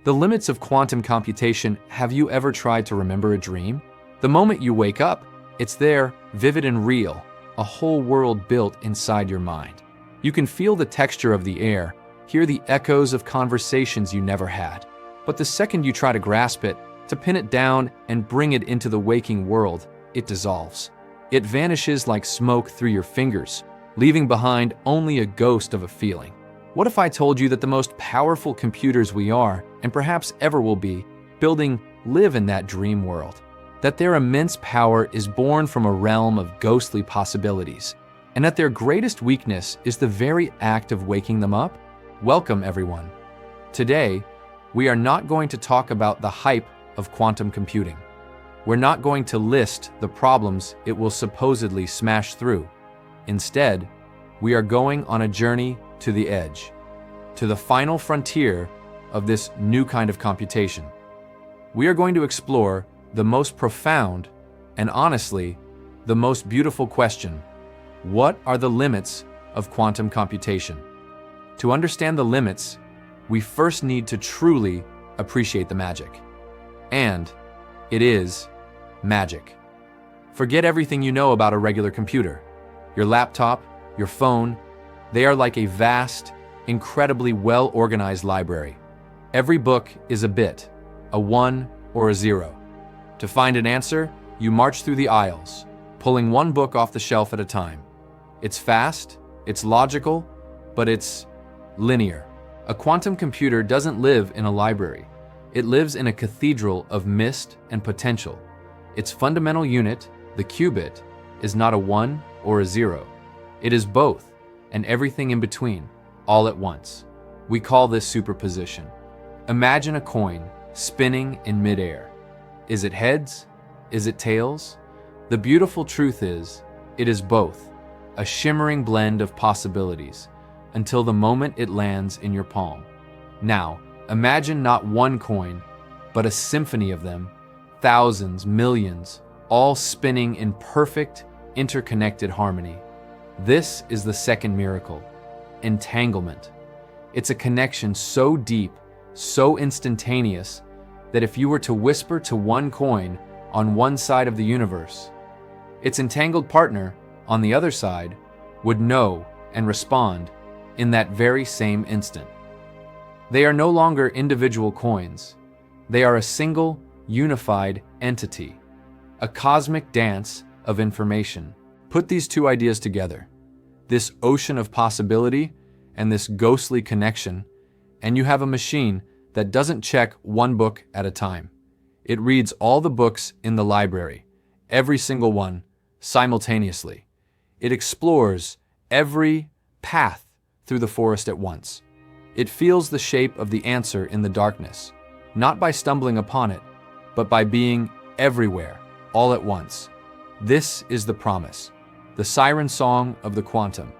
The limits of quantum computation. Have you ever tried to remember a dream? The moment you wake up, it's there, vivid and real, a whole world built inside your mind. You can feel the texture of the air, hear the echoes of conversations you never had. But the second you try to grasp it, to pin it down and bring it into the waking world, it dissolves. It vanishes like smoke through your fingers, leaving behind only a ghost of a feeling. What if I told you that the most powerful computers we are, and perhaps ever will be, building live in that dream world? That their immense power is born from a realm of ghostly possibilities, and that their greatest weakness is the very act of waking them up? Welcome, everyone. Today, we are not going to talk about the hype of quantum computing. We're not going to list the problems it will supposedly smash through. Instead, we are going on a journey to the edge, to the final frontier of this new kind of computation. We are going to explore the most profound and honestly, the most beautiful question: what are the limits of quantum computation? To understand the limits, we first need to truly appreciate the magic. And it is magic. Forget everything you know about a regular computer. Your laptop, your phone, they are like a vast, incredibly well-organized library. Every book is a bit, a 1 or a 0. To find an answer, you march through the aisles, pulling one book off the shelf at a time. It's fast, it's logical, but it's linear. A quantum computer doesn't live in a library. It lives in a cathedral of mist and potential. Its fundamental unit, the qubit, is not a 1 or a 0. It is both, and everything in between, all at once. We call this superposition. Imagine a coin spinning in midair. Is it heads? Is it tails? The beautiful truth is, it is both, a shimmering blend of possibilities, until the moment it lands in your palm. Now, imagine not one coin, but a symphony of them, thousands, millions, all spinning in perfect, interconnected harmony. This is the second miracle, entanglement. It's a connection so deep, so instantaneous, that if you were to whisper to one coin on one side of the universe, its entangled partner on the other side would know and respond in that very same instant. They are no longer individual coins. They are a single, unified entity, a cosmic dance of information. Put these two ideas together, this ocean of possibility and this ghostly connection, and you have a machine that doesn't check one book at a time. It reads all the books in the library, every single one, simultaneously. It explores every path through the forest at once. It feels the shape of the answer in the darkness, not by stumbling upon it, but by being everywhere, all at once. This is the promise, the siren song of the quantum.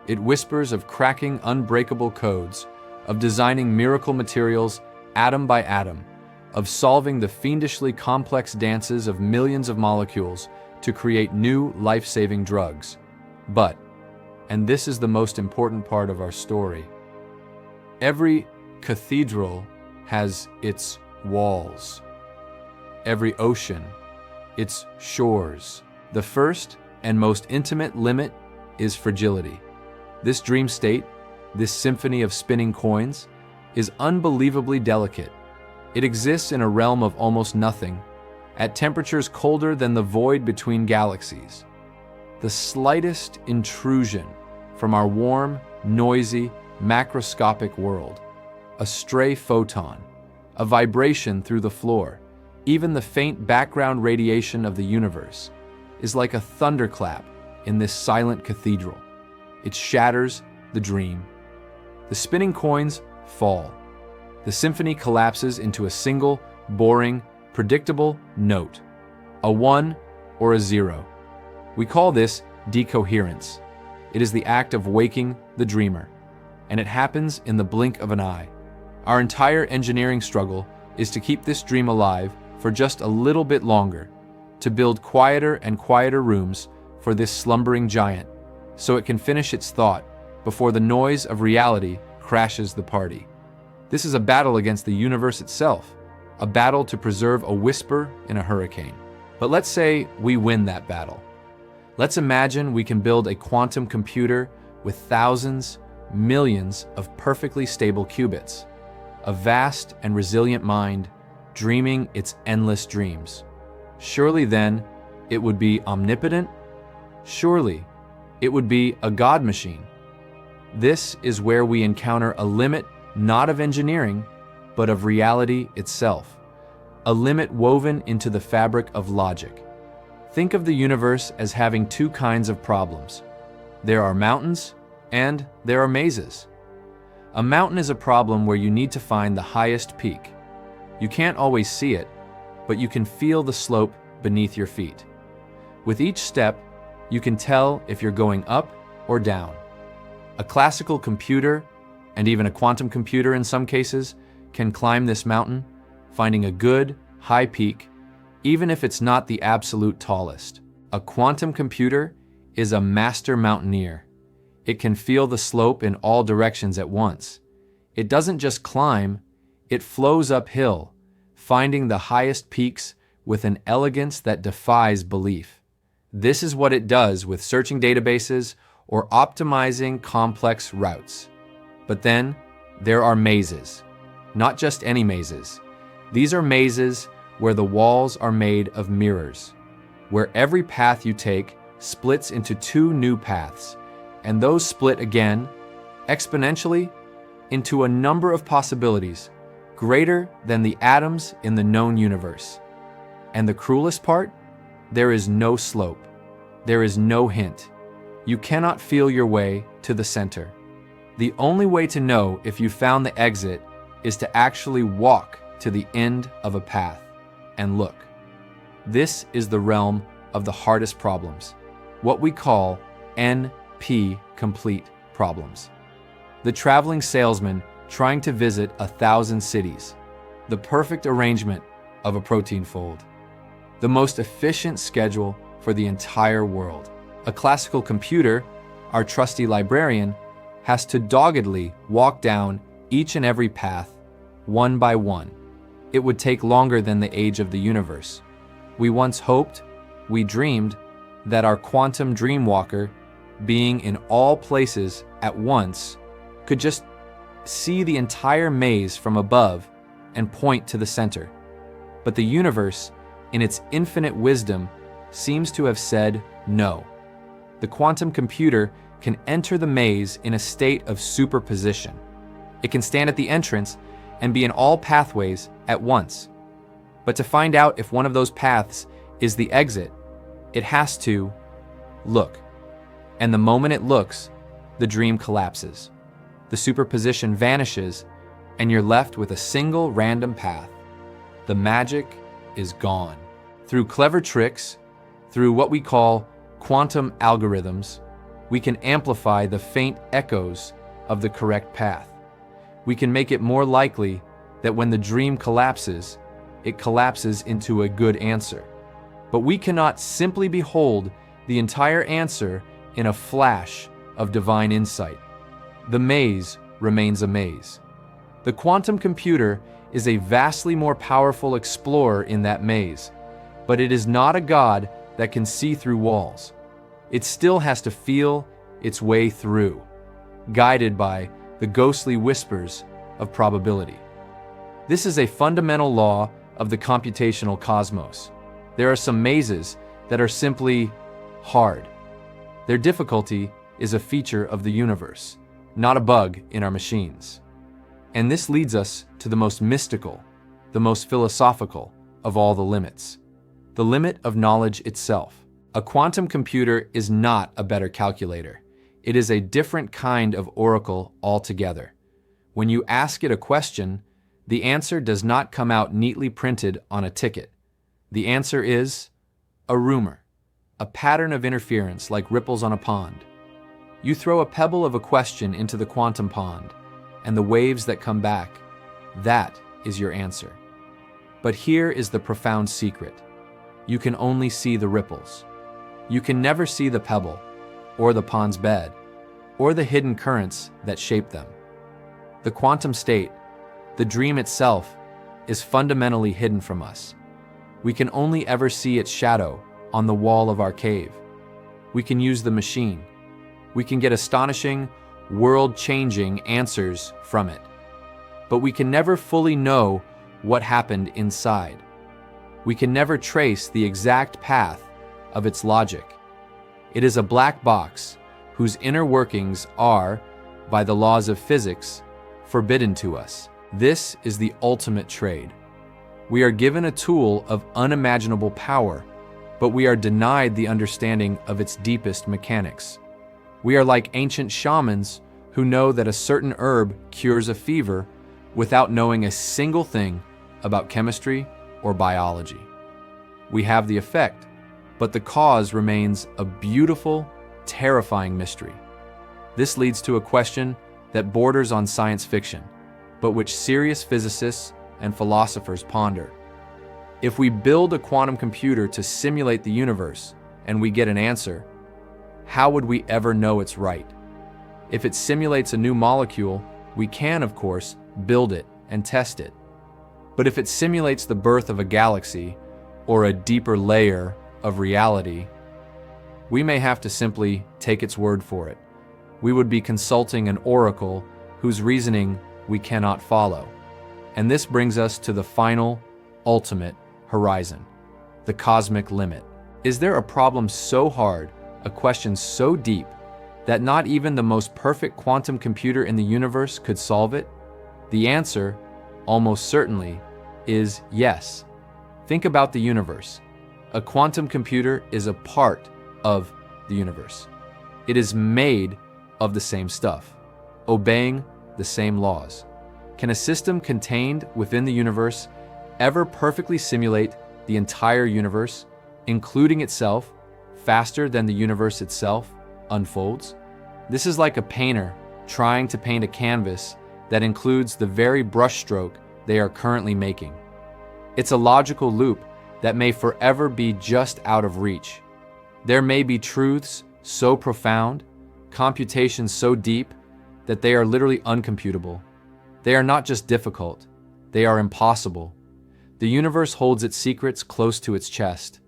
It whispers of cracking unbreakable codes, of designing miracle materials atom by atom, of solving the fiendishly complex dances of millions of molecules to create new life-saving drugs. But, and this is the most important part of our story, every cathedral has its walls. Every ocean, its shores. The first and most intimate limit is fragility. This dream state, this symphony of spinning coins, is unbelievably delicate. It exists in a realm of almost nothing, at temperatures colder than the void between galaxies. The slightest intrusion from our warm, noisy, macroscopic world, a stray photon, a vibration through the floor, even the faint background radiation of the universe, is like a thunderclap in this silent cathedral. It shatters the dream. The spinning coins fall. The symphony collapses into a single, boring, predictable note, a 1 or a 0. We call this decoherence. It is the act of waking the dreamer, and it happens in the blink of an eye. Our entire engineering struggle is to keep this dream alive for just a little bit longer, to build quieter and quieter rooms for this slumbering giant, so it can finish its thought before the noise of reality crashes the party. This is a battle against the universe itself, a battle to preserve a whisper in a hurricane. But let's say we win that battle. Let's imagine we can build a quantum computer with thousands, millions of perfectly stable qubits, a vast and resilient mind dreaming its endless dreams. Surely then, it would be omnipotent? Surely, it would be a God machine. This is where we encounter a limit not of engineering, but of reality itself, a limit woven into the fabric of logic. Think of the universe as having two kinds of problems. There are mountains and there are mazes. A mountain is a problem where you need to find the highest peak. You can't always see it, but you can feel the slope beneath your feet. With each step, you can tell if you're going up or down. A classical computer, and even a quantum computer in some cases, can climb this mountain, finding a good, high peak, even if it's not the absolute tallest. A quantum computer is a master mountaineer. It can feel the slope in all directions at once. It doesn't just climb, it flows uphill, finding the highest peaks with an elegance that defies belief. This is what it does with searching databases or optimizing complex routes. But then, there are mazes. Not just any mazes. These are mazes where the walls are made of mirrors, where every path you take splits into two new paths, and those split again, exponentially, into a number of possibilities greater than the atoms in the known universe. And the cruelest part? There is no slope. There is no hint. You cannot feel your way to the center. The only way to know if you found the exit is to actually walk to the end of a path and look. This is the realm of the hardest problems, what we call NP-complete problems. The traveling salesman trying to visit 1,000 cities, the perfect arrangement of a protein fold, the most efficient schedule for the entire world. A classical computer, our trusty librarian, has to doggedly walk down each and every path, one by one. It would take longer than the age of the universe. We once hoped, we dreamed, that our quantum dreamwalker, being in all places at once, could just see the entire maze from above and point to the center. But the universe, in its infinite wisdom, seems to have said no. The quantum computer can enter the maze in a state of superposition. It can stand at the entrance and be in all pathways at once. But to find out if one of those paths is the exit, it has to look. And the moment it looks, the dream collapses. The superposition vanishes, and you're left with a single random path. The magic is gone. Through clever tricks, through what we call quantum algorithms, we can amplify the faint echoes of the correct path. We can make it more likely that when the dream collapses, it collapses into a good answer. But we cannot simply behold the entire answer in a flash of divine insight. The maze remains a maze. The quantum computer is a vastly more powerful explorer in that maze, but it is not a god that can see through walls. It still has to feel its way through, guided by the ghostly whispers of probability. This is a fundamental law of the computational cosmos. There are some mazes that are simply hard. Their difficulty is a feature of the universe, not a bug in our machines. And this leads us to the most mystical, the most philosophical of all the limits, the limit of knowledge itself. A quantum computer is not a better calculator. It is a different kind of oracle altogether. When you ask it a question, the answer does not come out neatly printed on a ticket. The answer is a rumor, a pattern of interference like ripples on a pond. You throw a pebble of a question into the quantum pond, and the waves that come back, that is your answer. But here is the profound secret. You can only see the ripples. You can never see the pebble, or the pond's bed, or the hidden currents that shape them. The quantum state, The dream itself is fundamentally hidden from us. We can only ever see its shadow on the wall of our cave. We can use the machine. We can get astonishing, world-changing answers from it. But we can never fully know what happened inside. We can never trace the exact path of its logic. It is a black box whose inner workings are, by the laws of physics, forbidden to us. This is the ultimate trade. We are given a tool of unimaginable power, but we are denied the understanding of its deepest mechanics. We are like ancient shamans who know that a certain herb cures a fever without knowing a single thing about chemistry or biology. We have the effect, but the cause remains a beautiful, terrifying mystery. This leads to a question that borders on science fiction, but which serious physicists and philosophers ponder. If we build a quantum computer to simulate the universe and we get an answer, how would we ever know it's right? If it simulates a new molecule, we can, of course, build it and test it. But if it simulates the birth of a galaxy or a deeper layer of reality, we may have to simply take its word for it. We would be consulting an oracle whose reasoning we cannot follow. And this brings us to the final, ultimate horizon, the cosmic limit. Is there a problem so hard, a question so deep, that not even the most perfect quantum computer in the universe could solve it? The answer, almost certainly, is yes. Think about the universe. A quantum computer is a part of the universe. It is made of the same stuff, obeying the same laws. Can a system contained within the universe ever perfectly simulate the entire universe, including itself, faster than the universe itself unfolds? This is like a painter trying to paint a canvas that includes the very brushstroke they are currently making. It's a logical loop that may forever be just out of reach. There may be truths so profound, computations so deep, that they are literally uncomputable. They are not just difficult, they are impossible. The universe holds its secrets close to its chest.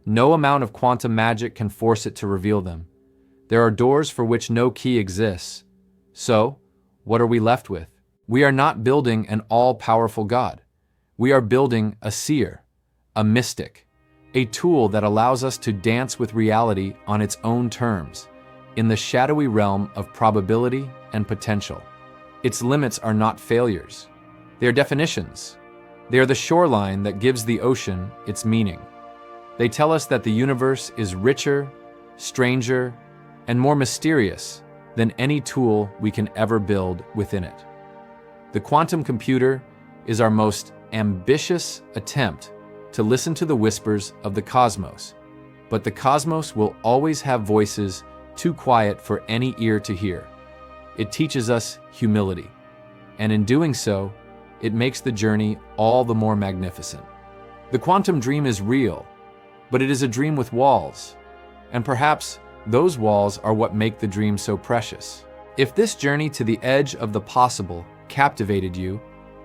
No amount of quantum magic can force it to reveal them. There are doors for which no key exists. So, what are we left with? We are not building an all-powerful God. We are building a seer, a mystic, a tool that allows us to dance with reality on its own terms, in the shadowy realm of probability and potential. Its limits are not failures. They are definitions. They are the shoreline that gives the ocean its meaning. They tell us that the universe is richer, stranger, and more mysterious than any tool we can ever build within it. The quantum computer is our most ambitious attempt to listen to the whispers of the cosmos, but the cosmos will always have voices too quiet for any ear to hear. It teaches us humility, and in doing so, it makes the journey all the more magnificent. The quantum dream is real, but it is a dream with walls, and perhaps those walls are what make the dream so precious. If this journey to the edge of the possible captivated you,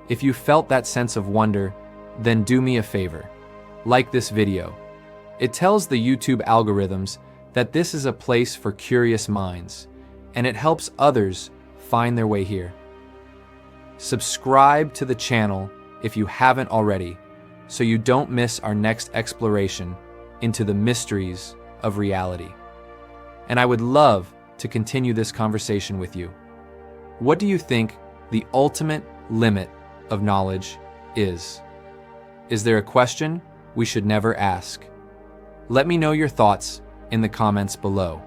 if you felt that sense of wonder, then do me a favor. Like this video. It tells the YouTube algorithms that this is a place for curious minds, and it helps others find their way here. Subscribe to the channel if you haven't already, so you don't miss our next exploration into the mysteries of reality. And I would love to continue this conversation with you. What do you think the ultimate limit of knowledge is? Is there a question we should never ask? Let me know your thoughts in the comments below.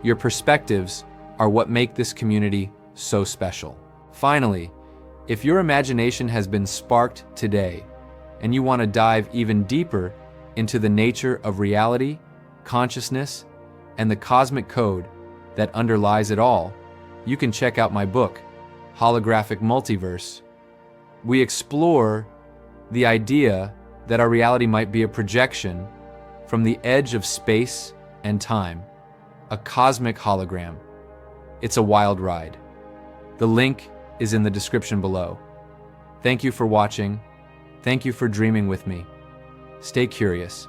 Your perspectives are what make this community so special. Finally, if your imagination has been sparked today and you want to dive even deeper into the nature of reality, consciousness, and the cosmic code that underlies it all, you can check out my book, Holographic Multiverse. We explore the idea that our reality might be a projection from the edge of space and time, a cosmic hologram. It's a wild ride. The link is in the description below. Thank you for watching. Thank you for dreaming with me. Stay curious.